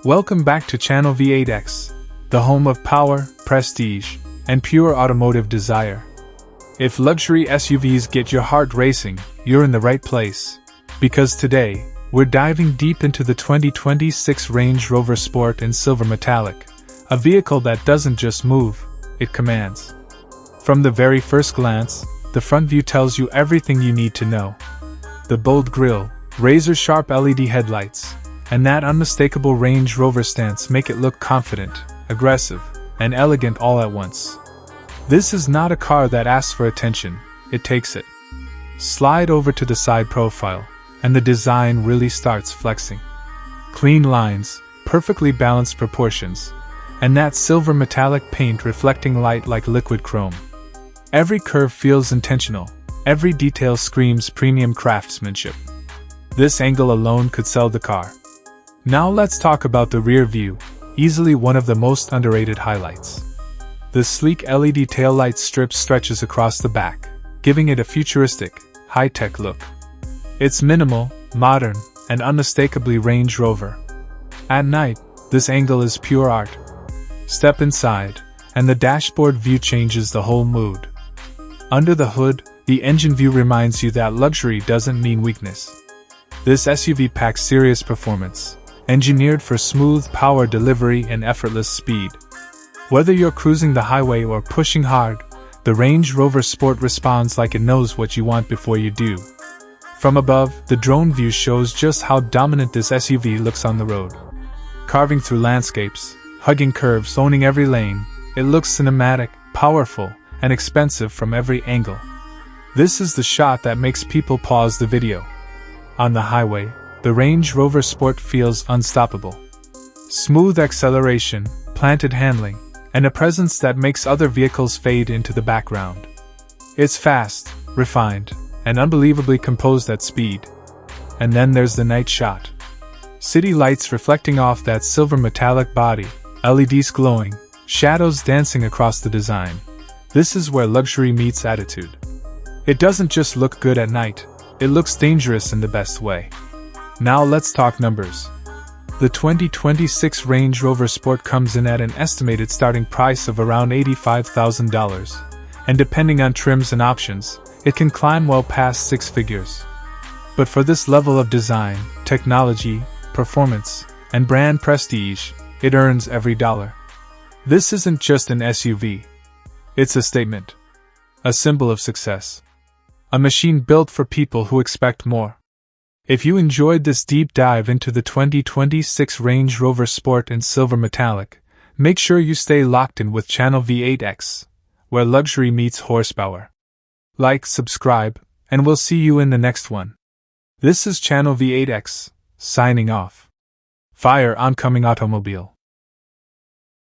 Welcome back to Channel V8X, the home of power, prestige, and pure automotive desire. If luxury SUVs get your heart racing, you're in the right place. Because today, we're diving deep into the 2026 Range Rover Sport in silver metallic, a vehicle that doesn't just move, it commands. From the very first glance, the front view tells you everything you need to know. The bold grille, razor-sharp LED headlights, and that unmistakable Range Rover stance make it look confident, aggressive, and elegant all at once. This is not a car that asks for attention, it takes it. Slide over to the side profile, and the design really starts flexing. Clean lines, perfectly balanced proportions, and that silver metallic paint reflecting light like liquid chrome. Every curve feels intentional, every detail screams premium craftsmanship. This angle alone could sell the car. Now let's talk about the rear view, easily one of the most underrated highlights. The sleek LED taillight strip stretches across the back, giving it a futuristic, high-tech look. It's minimal, modern, and unmistakably Range Rover. At night, this angle is pure art. Step inside, and the dashboard view changes the whole mood. Under the hood, the engine view reminds you that luxury doesn't mean weakness. This SUV packs serious performance, engineered for smooth power delivery and effortless speed. Whether you're cruising the highway or pushing hard, the Range Rover Sport responds like it knows what you want before you do. From above, the drone view shows just how dominant this SUV looks on the road. Carving through landscapes, hugging curves, owning every lane, it looks cinematic, powerful, and expensive from every angle. This is the shot that makes people pause the video. On the highway, the Range Rover Sport feels unstoppable. Smooth acceleration, planted handling, and a presence that makes other vehicles fade into the background. It's fast, refined, and unbelievably composed at speed. And then there's the night shot. City lights reflecting off that silver metallic body, LEDs glowing, shadows dancing across the design. This is where luxury meets attitude. It doesn't just look good at night, it looks dangerous in the best way. Now let's talk numbers. The 2026 Range Rover Sport comes in at an estimated starting price of around $85,000, and depending on trims and options, it can climb well past six figures. But for this level of design, technology, performance, and brand prestige, it earns every dollar. This isn't just an SUV. It's a statement. A symbol of success. A machine built for people who expect more. If you enjoyed this deep dive into the 2026 Range Rover Sport in silver metallic, make sure you stay locked in with Channel V8X, where luxury meets horsepower. Like, subscribe, and we'll see you in the next one. This is Channel V8X, signing off. Fire oncoming automobile.